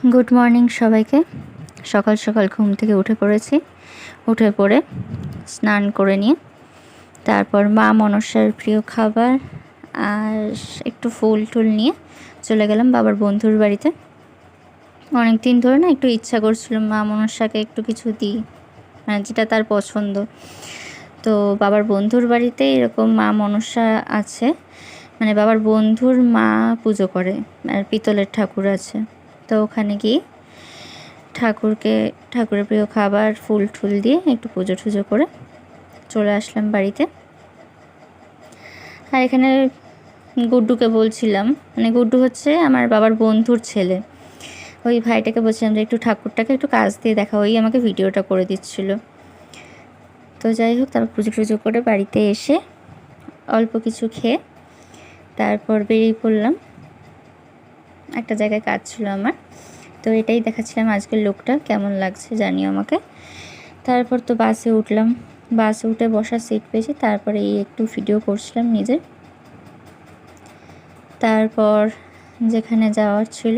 Good morning সবাইকে। সকাল সকাল ঘুম থেকে উঠে পড়েছি। উঠে পড়ে স্নান করে নিয়ে তারপর মা মনসার প্রিয় খাবার আর একটু ফুল টুল নিয়ে চলে গেলাম বাবার বন্ধুর বাড়িতে। অনেক দিন ধরে না একটু ইচ্ছা করছিল মা মনসাকে একটু কিছু দিই, মানে যেটা তার পছন্দ। তো বাবার বন্ধুর বাড়িতে এরকম মা মনসা আছে, মানে বাবার বন্ধুর মা পুজো করে আর পিতলের ঠাকুর আছে। তো ওখানে গিয়ে ঠাকুরের প্রিয় খাবার ফুল টুল দিয়ে একটু পুজো টুজো করে চলে আসলাম বাড়িতে। আর এখানে গুড্ডুকে বলছিলাম, মানে গুড্ডু হচ্ছে আমার বাবার বন্ধুর ছেলে, ওই ভাইটাকে বলছিলাম যে একটু ঠাকুরটাকে একটু কাজ দিয়ে দেখা, ওই আমাকে ভিডিওটা করে দিচ্ছিল। তো যাই হোক, তারপর পুজো টুজো করে বাড়িতে এসে অল্প কিছু খেয়ে তারপর বেরিয়ে পড়লাম। একটা জায়গায় কাজ ছিল আমার, তো এটাই দেখাচ্ছিলাম আজকের লোকটা কেমন লাগছে জানিও আমাকে। তারপর তো বাসে উঠলাম, বাসে উঠে বসার সিট পেয়েছি, তারপরে এই একটু ভিডিও করছিলাম নিজে। তারপর যেখানে যাওয়ার ছিল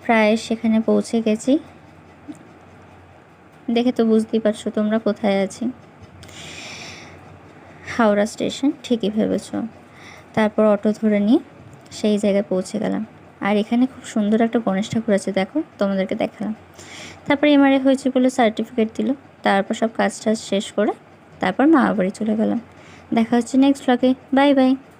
প্রায় সেখানে পৌঁছে গেছি। দেখে তো বুঝতেই পারছো তোমরা কোথায় আছি, হাওড়া স্টেশন, ঠিকই ভেবেছ। তারপর অটো ধরে নিয়ে সেই জায়গায় পৌঁছে গেলাম। আর এখানে খুব সুন্দর একটা গণেশ ঠাকুর আছে, দেখো তোমাদেরকে দেখালাম। তারপরে এমআরআই হয়েছে বলে সার্টিফিকেট দিল। তারপর সব কাজ টাজ শেষ করে তারপর মামার বাড়ি চলে গেলাম। দেখা হচ্ছে নেক্সট ব্লগে। Bye bye.